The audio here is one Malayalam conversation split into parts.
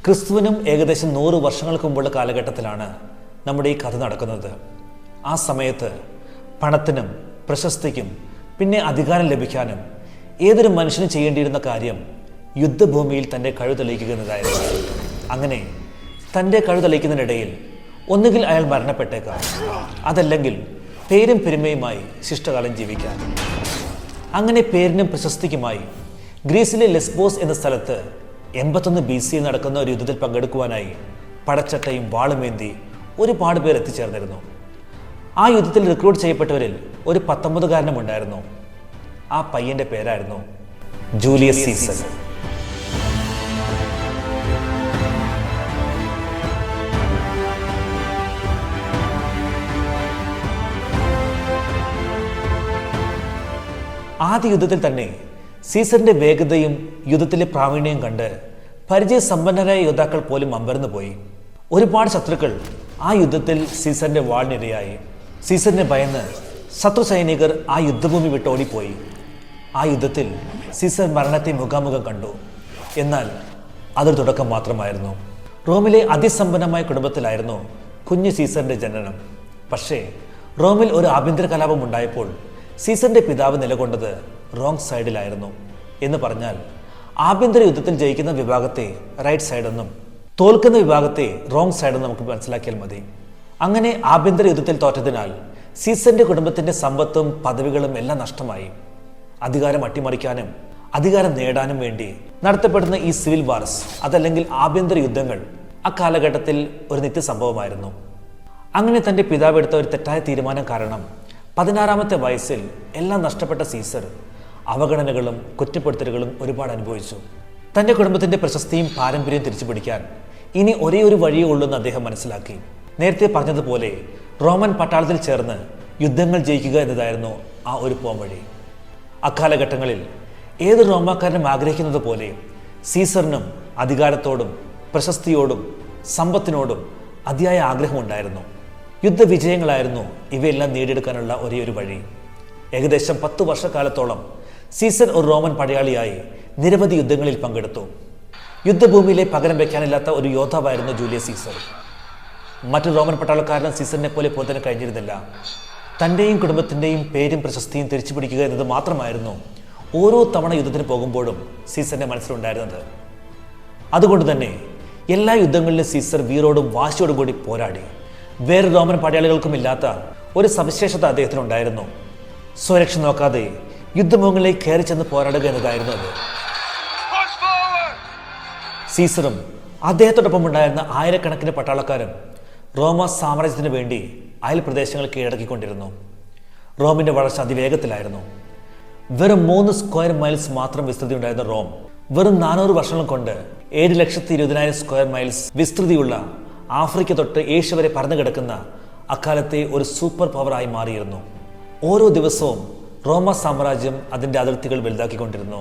ക്രിസ്തുവിനും ഏകദേശം 100 വർഷങ്ങൾക്ക് മുമ്പുള്ള കാലഘട്ടത്തിലാണ് നമ്മുടെ ഈ കഥ നടക്കുന്നത്. ആ സമയത്ത് പണത്തിനും പ്രശസ്തിക്കും പിന്നെ അധികാരം ലഭിക്കാനും ഏതൊരു മനുഷ്യനും ചെയ്യേണ്ടിയിരുന്ന കാര്യം യുദ്ധഭൂമിയിൽ തൻ്റെ കഴിവ് തെളിയിക്കുക എന്നതായിരുന്നു. അങ്ങനെ തൻ്റെ കഴിവ് തെളിയിക്കുന്നതിനിടയിൽ ഒന്നുകിൽ അയാൾ മരണപ്പെട്ടേക്കാം, അതല്ലെങ്കിൽ പേരും പെരുമയുമായി ശിഷ്ടകാലം ജീവിക്കാൻ. അങ്ങനെ പേരിനും പ്രശസ്തിക്കുമായി ഗ്രീസിലെ ലെസ്ബോസ് എന്ന സ്ഥലത്ത് 81 BC നടക്കുന്ന ഒരു യുദ്ധത്തിൽ പങ്കെടുക്കുവാനായി പടച്ചട്ടയും വാളുമേന്തി ഒരുപാട് പേർ എത്തിച്ചേർന്നിരുന്നു. ആ യുദ്ധത്തിൽ റിക്രൂട്ട് ചെയ്യപ്പെട്ടവരിൽ ഒരു 19കാരനും ഉണ്ടായിരുന്നു. ആ പയ്യന്റെ പേരായിരുന്നു ജൂലിയസ് സീസർ. ആദ്യ യുദ്ധത്തിൽ തന്നെ സീസറിന്റെ വേഗതയും യുദ്ധത്തിലെ പ്രാവീണ്യവും കണ്ട് പരിചയസമ്പന്നരായ യോദ്ധാക്കൾ പോലും അമ്പരന്ന് പോയി. ഒരുപാട് ശത്രുക്കൾ ആ യുദ്ധത്തിൽ സീസറിന്റെ വാളിനിരയായി. സീസറിനെ ഭയന്ന് ശത്രു സൈനികർ ആ യുദ്ധഭൂമി വിട്ട് ഓടിപ്പോയി. ആ യുദ്ധത്തിൽ സീസർ മരണത്തെ മുഖാമുഖം കണ്ടു. എന്നാൽ അതൊരു തുടക്കം മാത്രമായിരുന്നു. റോമിലെ അതിസമ്പന്നമായ കുടുംബത്തിലായിരുന്നു കുഞ്ഞു സീസറിന്റെ ജനനം. പക്ഷേ റോമിൽ ഒരു ആഭ്യന്തര കലാപം ഉണ്ടായപ്പോൾ സീസറിന്റെ പിതാവ് നിലകൊണ്ടത് റോങ് സൈഡിലായിരുന്നു. എന്ന് പറഞ്ഞാൽ ആഭ്യന്തര യുദ്ധത്തിൽ ജയിക്കുന്ന വിഭാഗത്തെ റൈറ്റ് സൈഡെന്നും തോൽക്കുന്ന വിഭാഗത്തെ റോങ് സൈഡെന്നും നമുക്ക് മനസ്സിലാക്കിയാൽ മതി. അങ്ങനെ ആഭ്യന്തര യുദ്ധത്തിൽ തോറ്റതിനാൽ സീസറിന്റെ കുടുംബത്തിന്റെ സമ്പത്തും പദവികളും എല്ലാം നഷ്ടമായി. അധികാരം അട്ടിമറിക്കാനും അധികാരം നേടാനും വേണ്ടി നടത്തപ്പെടുന്ന ഈ സിവിൽ വാർസ്, അതല്ലെങ്കിൽ ആഭ്യന്തര യുദ്ധങ്ങൾ അക്കാലഘട്ടത്തിൽ ഒരു നിത്യസംഭവമായിരുന്നു. അങ്ങനെ തന്റെ പിതാവ് എടുത്ത ഒരു തെറ്റായ തീരുമാനം കാരണം 16ാമത്തെ വയസ്സിൽ എല്ലാം നഷ്ടപ്പെട്ട സീസർ അവഗണനകളും കുറ്റപ്പെടുത്തലുകളും ഒരുപാട് അനുഭവിച്ചു. തൻ്റെ കുടുംബത്തിൻ്റെ പ്രശസ്തിയും പാരമ്പര്യവും തിരിച്ചു പിടിക്കാൻ ഇനി ഒരേ ഒരു വഴിയേ ഉള്ളൂ എന്ന് അദ്ദേഹം മനസ്സിലാക്കി. നേരത്തെ പറഞ്ഞതുപോലെ റോമൻ പട്ടാളത്തിൽ ചേർന്ന് യുദ്ധങ്ങൾ ജയിക്കുക എന്നതായിരുന്നു ആ ഒരു പോംവഴി. അക്കാലഘട്ടങ്ങളിൽ ഏത് റോമാക്കാരനും ആഗ്രഹിക്കുന്നത് പോലെ സീസറിനും അധികാരത്തോടും പ്രശസ്തിയോടും സമ്പത്തിനോടും അതിയായ ആഗ്രഹമുണ്ടായിരുന്നു. യുദ്ധവിജയങ്ങളായിരുന്നു ഇവയെല്ലാം നേടിയെടുക്കാനുള്ള ഒരേ ഒരു വഴി. ഏകദേശം 10 വർഷക്കാലത്തോളം സീസർ ഒരു റോമൻ പടയാളിയായി നിരവധി യുദ്ധങ്ങളിൽ പങ്കെടുത്തു. യുദ്ധഭൂമിയിലെ പകരം വയ്ക്കാനില്ലാത്ത ഒരു യോദ്ധാവായിരുന്നു ജൂലിയസ് സീസർ. മറ്റു റോമൻ പട്ടാളക്കാരനും സീസറിനെ പോലെ തന്നെ കഴിഞ്ഞിരുന്നില്ല. തൻ്റെയും കുടുംബത്തിൻ്റെയും പേരും പ്രശസ്തിയും തിരിച്ചു പിടിക്കുക എന്നത് മാത്രമായിരുന്നു ഓരോ തവണ യുദ്ധത്തിന് പോകുമ്പോഴും സീസറിന്റെ മനസ്സിലുണ്ടായിരുന്നത്. അതുകൊണ്ട് തന്നെ എല്ലാ യുദ്ധങ്ങളിലും സീസർ വീറോടും വാശിയോടും കൂടി പോരാടി. വേറെ റോമൻ പടയാളികൾക്കും ഇല്ലാത്ത ഒരു സവിശേഷത അദ്ദേഹത്തിനുണ്ടായിരുന്നു. സ്വരക്ഷ നോക്കാതെ യുദ്ധമുഖങ്ങളിലേക്ക് കയറി ചെന്ന് പോരാടുക എന്നതായിരുന്നു അത്. സീസറും അദ്ദേഹത്തോടൊപ്പം ഉണ്ടായിരുന്ന ആയിരക്കണക്കിന് പട്ടാളക്കാരും റോമ സാമ്രാജ്യത്തിന് വേണ്ടി അയൽ പ്രദേശങ്ങൾ കീഴടക്കിക്കൊണ്ടിരുന്നു. റോമിന്റെ വളർച്ച അതിവേഗത്തിലായിരുന്നു. വെറും 3 സ്ക്വയർ മൈൽസ് മാത്രം വിസ്തൃതി ഉണ്ടായിരുന്ന റോം വെറും 400 വർഷങ്ങൾ കൊണ്ട് 7,20,000 സ്ക്വയർ മൈൽസ് വിസ്തൃതിയുള്ള ആഫ്രിക്ക തൊട്ട് ഏഷ്യ വരെ പരന്നു കിടക്കുന്ന അക്കാലത്തെ ഒരു സൂപ്പർ പവറായി മാറിയിരുന്നു. ഓരോ ദിവസവും റോമ സാമ്രാജ്യം അതിൻ്റെ അതിർത്തികൾ വലുതാക്കിക്കൊണ്ടിരുന്നു.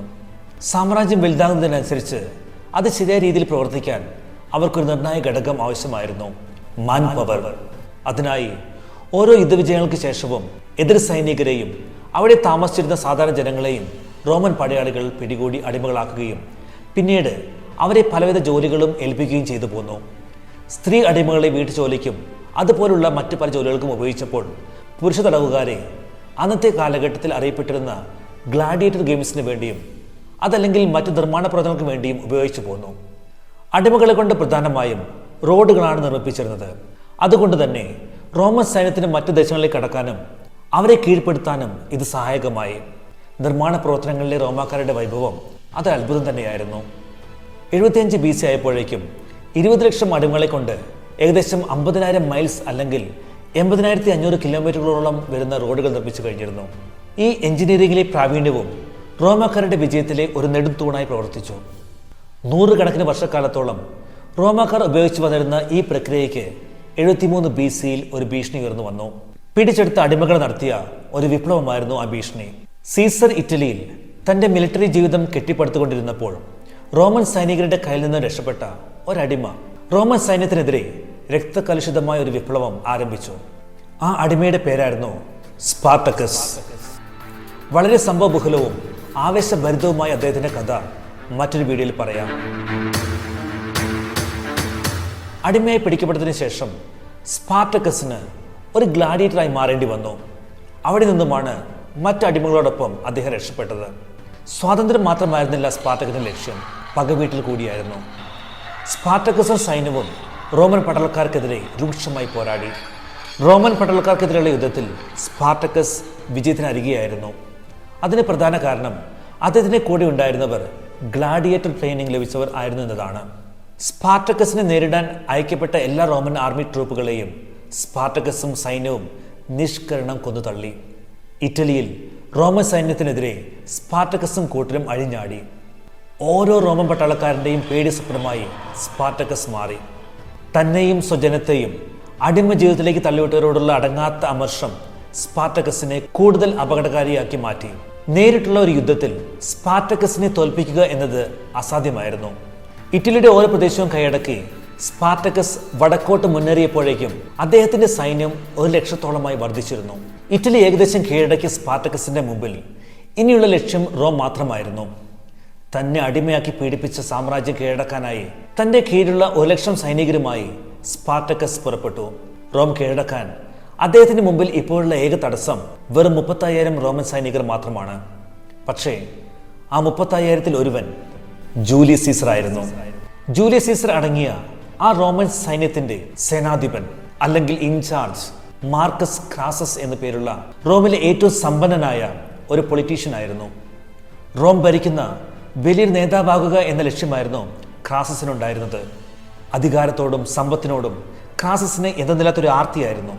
സാമ്രാജ്യം വലുതാകുന്നതിനനുസരിച്ച് അത് ശരിയായ രീതിയിൽ പ്രവർത്തിക്കാൻ അവർക്കൊരു നിർണായക ഘടകം ആവശ്യമായിരുന്നു: മാൻ പവർ. അതിനായി ഓരോ യുദ്ധവിജയങ്ങൾക്ക് ശേഷവും എതിർ സൈനികരെയും അവിടെ താമസിച്ചിരുന്ന സാധാരണ ജനങ്ങളെയും റോമൻ പടയാളികൾ പിടികൂടി അടിമകളാക്കുകയും പിന്നീട് അവരെ പലവിധ ജോലികളും ഏൽപ്പിക്കുകയും ചെയ്തു പോന്നു. സ്ത്രീ അടിമകളെ വീട്ടുജോലിക്കും അതുപോലുള്ള മറ്റു പല ജോലികൾക്കും ഉപയോഗിച്ചപ്പോൾ പുരുഷ തടവുകാരെ അന്നത്തെ കാലഘട്ടത്തിൽ അറിയപ്പെട്ടിരുന്ന ഗ്ലാഡിയേറ്റർ ഗെയിംസിന് വേണ്ടിയും അതല്ലെങ്കിൽ മറ്റു നിർമ്മാണ പ്രവർത്തനങ്ങൾക്ക് വേണ്ടിയും ഉപയോഗിച്ചു പോന്നു. അടിമകളെ കൊണ്ട് പ്രധാനമായും റോഡുകളാണ് നിർമ്മിപ്പിച്ചിരുന്നത്. അതുകൊണ്ട് തന്നെ റോമൻ സൈന്യത്തിന് മറ്റു ദേശങ്ങളിലേക്ക് കടക്കാനും അവരെ കീഴ്പ്പെടുത്താനും ഇത് സഹായകമായി. നിർമ്മാണ പ്രവർത്തനങ്ങളിലെ റോമാക്കാരുടെ വൈഭവം അത് അത്ഭുതം തന്നെയായിരുന്നു. 75 BC ആയപ്പോഴേക്കും 20 ലക്ഷം അടിമകളെ കൊണ്ട് ഏകദേശം 50,000 മൈൽസ് അല്ലെങ്കിൽ 80,500 കിലോമീറ്ററുകളോളം വരുന്ന റോഡുകൾ നിർമ്മിച്ചു കഴിഞ്ഞിരുന്നു. ഈ എഞ്ചിനീയറിംഗിലെ പ്രാവീണ്യവും റോമാക്കാരുടെ വിജയത്തിലെ ഒരു നെടും തൂണായി പ്രവർത്തിച്ചു. 100 കണക്കിന് വർഷക്കാലത്തോളം റോമാക്കാർ ഉപയോഗിച്ചു വന്നിരുന്ന ഈ പ്രക്രിയയ്ക്ക് 73 BC ഒരു ഭീഷണി ഉയർന്നു വന്നു. പിടിച്ചെടുത്ത അടിമകൾ നടത്തിയ ഒരു വിപ്ലവമായിരുന്നു ആ ഭീഷണി. സീസർ ഇറ്റലിയിൽ തൻ്റെ മിലിറ്ററി ജീവിതം കെട്ടിപ്പടുത്തുകൊണ്ടിരുന്നപ്പോൾ റോമൻ സൈനികരുടെ കയ്യിൽ നിന്ന് രക്ഷപ്പെട്ട ഒരടിമ റോമൻ സൈന്യത്തിനെതിരെ രക്തകലുഷിതമായ ഒരു വിപ്ലവം ആരംഭിച്ചു. ആ അടിമയുടെ പേരായിരുന്നു സ്പാർട്ടക്കസ്. വളരെ സംഭവബഹുലവും ആവേശഭരിതവുമായ അദ്ദേഹത്തിൻ്റെ കഥ മറ്റൊരു വീഡിയോയിൽ പറയാം. അടിമയായി പിടിക്കപ്പെട്ടതിന് ശേഷം സ്പാർട്ടക്കസിന് ഒരു ഗ്ലാഡിയേറ്ററായി മാറേണ്ടി വന്നു. അവിടെ നിന്നുമാണ് മറ്റടിമകളോടൊപ്പം അദ്ദേഹം രക്ഷപ്പെട്ടത്. സ്വാതന്ത്ര്യം മാത്രമായിരുന്നില്ല സ്പാർട്ടക്കസിന്റെ ലക്ഷ്യം, പകവീട്ടിൽ കൂടിയായിരുന്നു. സ്പാർട്ടക്കസും സൈന്യവും റോമൻ പട്ടാളക്കാർക്കെതിരെ രൂക്ഷമായി പോരാടി. റോമൻ പട്ടാളക്കാർക്കെതിരെയുള്ള യുദ്ധത്തിൽ സ്പാർട്ടക്കസ് വിജയത്തിനരികെയായിരുന്നു. അതിന് പ്രധാന കാരണം അദ്ദേഹത്തിന്റെ കൂടെ ഉണ്ടായിരുന്നവർ ഗ്ലാഡിയേറ്റർ ട്രെയിനിങ് ലഭിച്ചവർ ആയിരുന്നു എന്നതാണ്. സ്പാർട്ടക്കസിനെ നേരിടാൻ അയക്കപ്പെട്ട എല്ലാ റോമൻ ആർമി ട്രൂപ്പുകളെയും സ്പാർട്ടക്കസും സൈന്യവും നിഷ്കരണം കൊന്നു തള്ളി. ഇറ്റലിയിൽ റോമൻ സൈന്യത്തിനെതിരെ സ്പാർട്ടക്കസും കൂട്ടരും അഴിഞ്ഞാടി. ഓരോ റോമൻ പട്ടാളക്കാരൻ്റെയും പേടി സ്വപ്നമായി സ്പാർട്ടക്കസ് മാറി. തന്നെയും സ്വജനത്തെയും അടിമ ജീവിതത്തിലേക്ക് തള്ളിവിട്ടവരോടുള്ള അടങ്ങാത്ത അമർഷം സ്പാർട്ടക്കസിനെ കൂടുതൽ അപകടകാരിയാക്കി മാറ്റി. നേരിട്ടുള്ള ഒരു യുദ്ധത്തിൽ സ്പാർട്ടക്കസിനെ തോൽപ്പിക്കുക എന്നത് അസാധ്യമായിരുന്നു. ഇറ്റലിയുടെ ഓരോ പ്രദേശവും കൈയടക്കി സ്പാർട്ടക്കസ് വടക്കോട്ട് മുന്നേറിയപ്പോഴേക്കും അദ്ദേഹത്തിന്റെ സൈന്യം 100,000-ഓളമായി വർദ്ധിച്ചിരുന്നു. ഇറ്റലി ഏകദേശം കീഴടക്കിയ സ്പാർട്ടക്കസിന്റെ മുമ്പിൽ ഇനിയുള്ള ലക്ഷ്യം റോം മാത്രമായിരുന്നു. തന്നെ അടിമയാക്കി പീഡിപ്പിച്ച സാമ്രാജ്യം കീഴടക്കാനായി തന്റെ കീഴിലുള്ള 1,00,000 സൈനികരുമായി സ്പാർട്ടക്കസ് പുറപ്പെട്ടു. റോം കീഴടക്കാൻ അദ്ദേഹത്തിന് മുമ്പിൽ ഇപ്പോഴുള്ള ഏക തടസ്സം വെറും 35,000 റോമൻ സൈനികർ മാത്രമാണ്. പക്ഷേ ആ 35,000-ൽ ഒരുവൻ ജൂലിയസ് സീസർ ആയിരുന്നു. ജൂലിയസ് സീസർ അടങ്ങിയ ആ റോമൻ സൈന്യത്തിന്റെ സേനാധിപൻ അല്ലെങ്കിൽ ഇൻചാർജ് മാർക്കസ് ക്രാസസ് എന്നു പേരുള്ള റോമിലെ ഏറ്റവും സമ്പന്നനായ ഒരു പൊളിറ്റീഷ്യൻ ആയിരുന്നു. റോം ഭരിക്കുന്ന വലിയൊരു നേതാവാകുക എന്ന ലക്ഷ്യമായിരുന്നു ക്രാസസിനുണ്ടായിരുന്നത്. അധികാരത്തോടും സമ്പത്തിനോടും ക്രാസസിന് എന്തെന്നില്ലാത്തൊരു ആർത്തിയായിരുന്നു.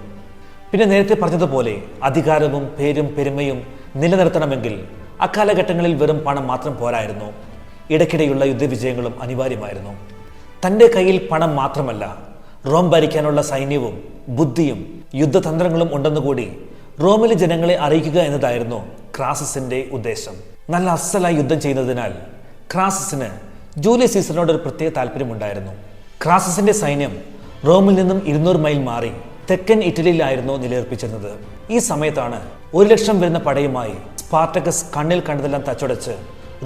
പിന്നെ നേരത്തെ പറഞ്ഞതുപോലെ അധികാരവും പേരും പെരുമയും നിലനിർത്തണമെങ്കിൽ അക്കാലഘട്ടങ്ങളിൽ വെറും പണം മാത്രം പോരായിരുന്നു. ഇടയ്ക്കിടെയുള്ള യുദ്ധവിജയങ്ങളും അനിവാര്യമായിരുന്നു. തൻ്റെ കയ്യിൽ പണം മാത്രമല്ല, റോം ഭരിക്കാനുള്ള സൈന്യവും ബുദ്ധിയും യുദ്ധതന്ത്രങ്ങളും ഉണ്ടെന്നുകൂടി റോമിലെ ജനങ്ങളെ അറിയിക്കുക എന്നതായിരുന്നു ക്രാസസിന്റെ ഉദ്ദേശം. നല്ല അസലായി യുദ്ധം ചെയ്യുന്നതിനാൽ ക്രാസസിന് ജൂലിയസ് സീസറിനോട് ഒരു പ്രത്യേക താല്പര്യമുണ്ടായിരുന്നു. ക്രാസസിന്റെ സൈന്യം റോമിൽ നിന്നും 200 മൈൽ മാറി തെക്കൻ ഇറ്റലിയിലായിരുന്നു നിലയുറപ്പിച്ചിരുന്നത്. ഈ സമയത്താണ് 1,00,000 വരുന്ന പടയുമായി സ്പാർട്ടക്കസ് കണ്ണിൽ കണ്ടതെല്ലാം തച്ചുടച്ച്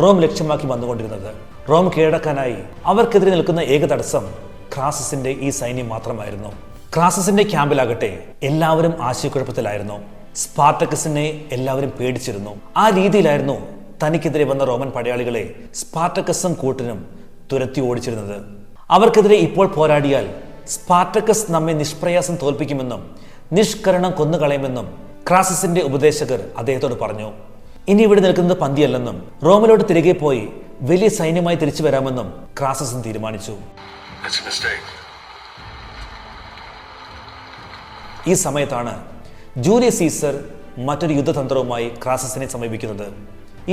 റോം ലക്ഷ്യമാക്കി വന്നുകൊണ്ടിരുന്നത്. റോം കീഴടക്കാനായി അവർക്കെതിരെ നിൽക്കുന്ന ഏക തടസ്സം ക്രാസസിന്റെ ഈ സൈന്യം മാത്രമായിരുന്നു. ക്രാസസിന്റെ ക്യാമ്പിലാകട്ടെ എല്ലാവരും ആശയക്കുഴപ്പത്തിലായിരുന്നു. സ്പാർട്ടക്കസിനെ എല്ലാവരും പേടിച്ചിരുന്നു. ആ രീതിയിലായിരുന്നു തനിക്കെതിരെ വന്ന റോമൻ പടയാളികളെ സ്പാർട്ടക്കസും കൂട്ടിനും തുരത്തി ഓടിച്ചിരുന്നത്. അവർക്കെതിരെ ഇപ്പോൾ പോരാടിയാൽ സ്പാർട്ടക്കസ് നമ്മെ നിഷ്പ്രയാസം തോൽപ്പിക്കുമെന്നും നിഷ്കരണം കൊന്നുകളയുമെന്നും ക്രാസസിന്റെ ഉപദേശകർ അദ്ദേഹത്തോട് പറഞ്ഞു. ഇനി ഇവിടെ നിൽക്കുന്നത് പന്തിയല്ലെന്നും റോമിലോട്ട് തിരികെ പോയി വലിയ സൈന്യമായി തിരിച്ചു വരാമെന്നും ക്രാസസും തീരുമാനിച്ചു. ഈ സമയത്താണ് ജൂലിയസ് സീസർ മറ്റൊരു യുദ്ധതന്ത്രവുമായി ക്രാസസിനെ സമീപിക്കുന്നത്.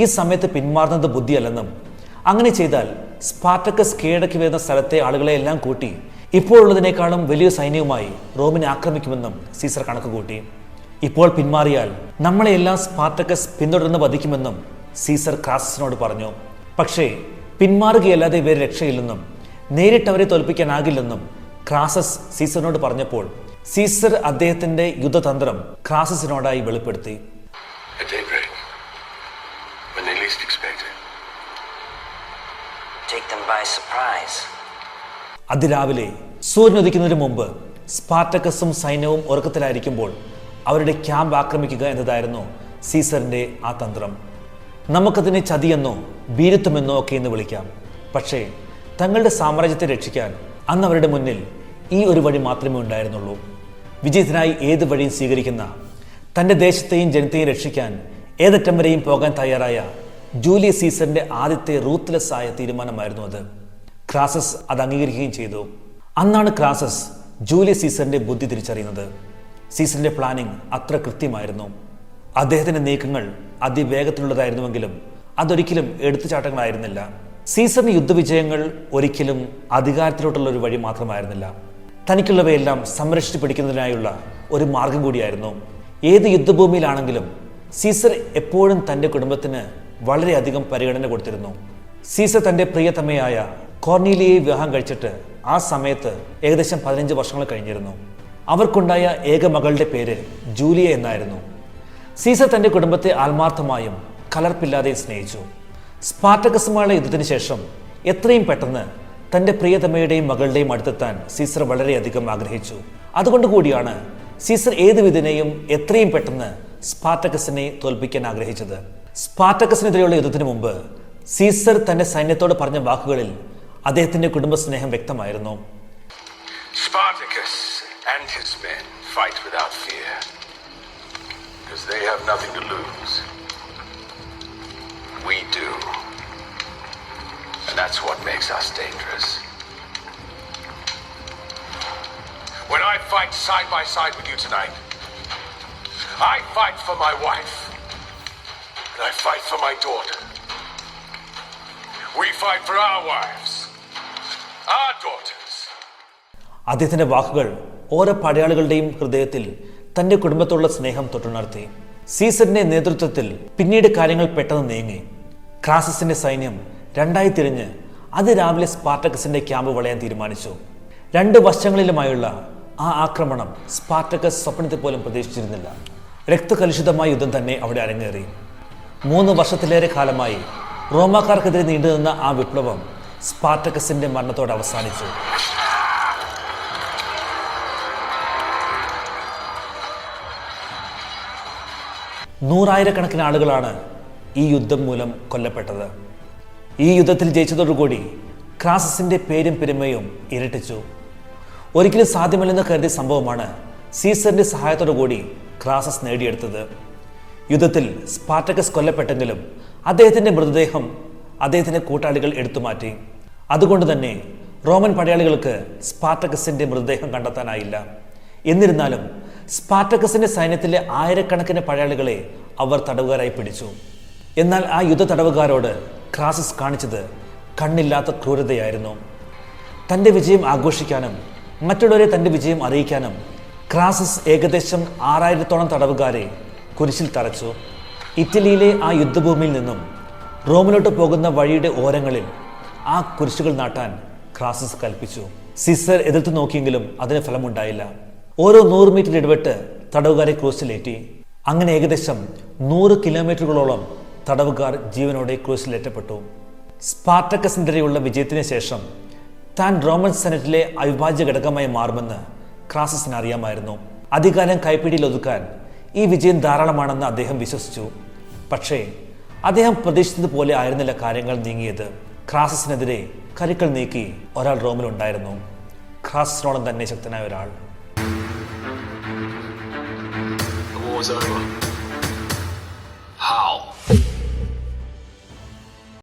ഈ സമയത്ത് പിന്മാറുന്നത് ബുദ്ധിയല്ലെന്നും അങ്ങനെ ചെയ്താൽ സ്പാർട്ടക്കസ് കീഴടക്കി വരുന്ന സ്ഥലത്തെ ആളുകളെ എല്ലാം കൂട്ടി ഇപ്പോഴുള്ളതിനേക്കാളും വലിയ സൈന്യവുമായി റോമിനെ ആക്രമിക്കുമെന്നും സീസർ കണക്കുകൂട്ടി. ഇപ്പോൾ പിന്മാറിയാൽ നമ്മളെല്ലാം സ്പാർട്ടക്കസ് പിന്തുടർന്ന് വധിക്കുമെന്നും സീസർ ക്രാസസിനോട് പറഞ്ഞു. പക്ഷേ പിന്മാറുകയല്ലാതെ വേറെ രക്ഷയില്ലെന്നും നേരിട്ടവരെ തോൽപ്പിക്കാനാകില്ലെന്നും ക്രാസസ് സീസറിനോട് പറഞ്ഞപ്പോൾ സീസർ അദ്ദേഹത്തിന്റെ യുദ്ധതന്ത്രം ക്രാസസിനോടായി വെളിപ്പെടുത്തി. അതിരാവിലെ സൂര്യൻ ഉദിക്കുന്നതിന് മുമ്പ് സ്പാർട്ടക്കസും സൈന്യവും ഉറക്കത്തിലായിരിക്കുമ്പോൾ അവരുടെ ക്യാമ്പ് ആക്രമിക്കുക എന്നതായിരുന്നു സീസറിന്റെ ആ തന്ത്രം. നമുക്കതിനെ ചതിയെന്നോ ഭീരുത്വമെന്നോ ഒക്കെ എന്ന് വിളിക്കാം. പക്ഷേ തങ്ങളുടെ സാമ്രാജ്യത്തെ രക്ഷിക്കാൻ അന്ന് അവരുടെ മുന്നിൽ ഈ ഒരു വഴി മാത്രമേ ഉണ്ടായിരുന്നുള്ളൂ. വിജയത്തിനായി ഏത് വഴിയും സ്വീകരിക്കുന്ന, തൻ്റെ ദേശത്തെയും ജനത്തെയും രക്ഷിക്കാൻ ഏതറ്റം വരെയും പോകാൻ തയ്യാറായ ജൂലിയസ് സീസറിന്റെ ആദ്യത്തെ റൂത്ത്ലെസ് ആയ തീരുമാനമായിരുന്നു അത്. ക്രാസസ് അത് അംഗീകരിക്കുകയും ചെയ്തു. അന്നാണ് ക്രാസസ് ജൂലിയസ് സീസറിന്റെ ബുദ്ധി തിരിച്ചറിയുന്നത്. സീസറിന്റെ പ്ലാനിംഗ് അത്ര കൃത്യമായിരുന്നു. അദ്ദേഹത്തിന്റെ നീക്കങ്ങൾ അതിവേഗത്തിലുള്ളതായിരുന്നുവെങ്കിലും അതൊരിക്കലും എടുത്തുചാട്ടങ്ങളായിരുന്നില്ല. സീസറിന് യുദ്ധവിജയങ്ങൾ ഒരിക്കലും അധികാരത്തിലോട്ടുള്ള ഒരു വഴി മാത്രമായിരുന്നില്ല. തനിക്കുള്ളവയെല്ലാം സംരക്ഷിച്ചു പിടിക്കുന്നതിനായുള്ള ഒരു മാർഗം കൂടിയായിരുന്നു. ഏത് യുദ്ധഭൂമിയിലാണെങ്കിലും സീസർ എപ്പോഴും തൻ്റെ കുടുംബത്തിന് വളരെയധികം പരിഗണന കൊടുത്തിരുന്നു. സീസർ തൻ്റെ പ്രിയതമയായ കോർണീലിയയെ വിവാഹം കഴിച്ചിട്ട് ആ സമയത്ത് ഏകദേശം 15 വർഷങ്ങൾ കഴിഞ്ഞിരുന്നു. അവർക്കുണ്ടായ ഏക മകളുടെ പേര് ജൂലിയ എന്നായിരുന്നു. സീസർ തൻ്റെ കുടുംബത്തെ ആത്മാർത്ഥമായും കലർപ്പില്ലാതെയും സ്നേഹിച്ചു. സ്പാർട്ടക്കസുമായുള്ള യുദ്ധത്തിന് ശേഷം എത്രയും പെട്ടെന്ന് തൻ്റെ പ്രിയതമയുടെയും മകളുടെയും അടുത്തെത്താൻ സീസർ വളരെയധികം ആഗ്രഹിച്ചു. അതുകൊണ്ട് കൂടിയാണ് സീസർ ഏത് വിധേനയും എത്രയും പെട്ടെന്ന് സ്പാർട്ടക്കസിനെ തോൽപ്പിക്കാൻ ആഗ്രഹിച്ചത്. സ്പാർട്ടക്കസിനെതിരെയുള്ള യുദ്ധത്തിന് മുമ്പ് സീസർ തന്റെ സൈന്യത്തോട് പറഞ്ഞ വാക്കുകളിൽ അദ്ദേഹത്തിന്റെ കുടുംബസ്നേഹം വ്യക്തമായിരുന്നു. Spartacus and his men fight without fear because they have nothing to lose. We do. And that's what makes us dangerous. When I fight side by side with you tonight, I fight for my wife. And I fight for my daughter. We fight for our wives, our daughters. അദ്ദേഹത്തിന്റെ വാക്കുകൾ ഓരോ പടയാളികളുടെയും ഹൃദയത്തിൽ തന്റെ കുടുംബത്തോടുള്ള സ്നേഹം തൊട്ടുണർത്തി. സീസറിന്റെ നേതൃത്വത്തിൽ പിന്നീട് കാര്യങ്ങൾ പെട്ടെന്ന് നീങ്ങി. ക്രാസസിന്റെ സൈന്യം രണ്ടായി തിരിഞ്ഞ് അതിരാവിലെ സ്പാർട്ടക്കസിന്റെ ക്യാമ്പ് വളയാൻ തീരുമാനിച്ചു. രണ്ട് വശങ്ങളിലുമായുള്ള ആ ആക്രമണം സ്പാർട്ടക്കസ് സ്വപ്നത്തിൽ പോലും പ്രതീക്ഷിച്ചിരുന്നില്ല. രക്തകലുഷിതമായ യുദ്ധം തന്നെ അവിടെ അരങ്ങേറി. 3 വർഷത്തിലേറെ കാലമായി റോമാക്കാർക്കെതിരെ നീണ്ടുനിന്ന ആ വിപ്ലവം സ്പാർട്ടക്കസിന്റെ മരണത്തോടെ അവസാനിച്ചു. നൂറായിരക്കണക്കിന് ആളുകളാണ് ഈ യുദ്ധം മൂലം കൊല്ലപ്പെട്ടത്. ഈ യുദ്ധത്തിൽ ജയിച്ചതോടുകൂടി ക്രാസസിന്റെ പേരും പെരുമയും ഇരട്ടിച്ചു. ഒരിക്കലും സാധ്യമല്ലെന്ന് കരുതിയ സംഭവമാണ് സീസറിന്റെ സഹായത്തോടു കൂടി ക്രാസസ് നേടിയെടുത്തത്. യുദ്ധത്തിൽ സ്പാർട്ടക്കസ് കൊല്ലപ്പെട്ടെങ്കിലും അദ്ദേഹത്തിന്റെ മൃതദേഹം അദ്ദേഹത്തിന്റെ കൂട്ടാളികൾ എടുത്തുമാറ്റി. അതുകൊണ്ട് തന്നെ റോമൻ പടയാളികൾക്ക് സ്പാർട്ടക്കസിന്റെ മൃതദേഹം കണ്ടെത്താനായില്ല. എന്നിരുന്നാലും സ്പാർട്ടക്കസിന്റെ സൈന്യത്തിലെ ആയിരക്കണക്കിന് പടയാളികളെ അവർ തടവുകാരായി പിടിച്ചു. എന്നാൽ ആ യുദ്ധ തടവുകാരോട് ക്രാസസ് കാണിച്ചത് കണ്ണില്ലാത്ത ക്രൂരതയായിരുന്നു. തൻ്റെ വിജയം ആഘോഷിക്കാനും മറ്റുള്ളവരെ തൻ്റെ വിജയം അറിയിക്കാനും ക്രാസസ് ഏകദേശം 6000-ഓളം തടവുകാരെ കുരിശിൽ തറച്ചു. ഇറ്റലിയിലെ ആ യുദ്ധഭൂമിയിൽ നിന്നും റോമിലോട്ട് പോകുന്ന വഴിയുടെ ഓരങ്ങളിൽ ആ കുരിശുകൾ നാട്ടാൻ ക്രാസസ് കൽപ്പിച്ചു. സീസർ എതിർത്ത് നോക്കിയെങ്കിലും അതിന് ഫലമുണ്ടായില്ല. ഓരോ 100 മീറ്റർ ഇടവിട്ട് തടവുകാരെ ക്രൂസിലേറ്റി. അങ്ങനെ ഏകദേശം 100 കിലോമീറ്ററുകളോളം തടവുകാർ ജീവനോടെ ക്രൂസിലേറ്റപ്പെട്ടു. സ്പാർട്ടക്കസിനെതിരെയുള്ള വിജയത്തിന് ശേഷം താൻ റോമൻ സെനറ്റിലെ അവിഭാജ്യ ഘടകമായി മാറുമെന്ന് ക്രാസസിന് അറിയാമായിരുന്നു. അധികാരം കൈപ്പിടിയിൽ ഒതുക്കാൻ ഈ വിജയം ധാരാളമാണെന്ന് അദ്ദേഹം വിശ്വസിച്ചു. പക്ഷേ അദ്ദേഹം പ്രതീക്ഷിച്ചതുപോലെ ആയിരുന്നില്ല കാര്യങ്ങൾ നീങ്ങിയത്. ക്രാസസിനെതിരെ കരുക്കൾ നീക്കി ഒരാൾ റോമിലുണ്ടായിരുന്നു. ക്രാസസിനോളം തന്നെ ശക്തനായ ഒരാൾ. The war's over. How?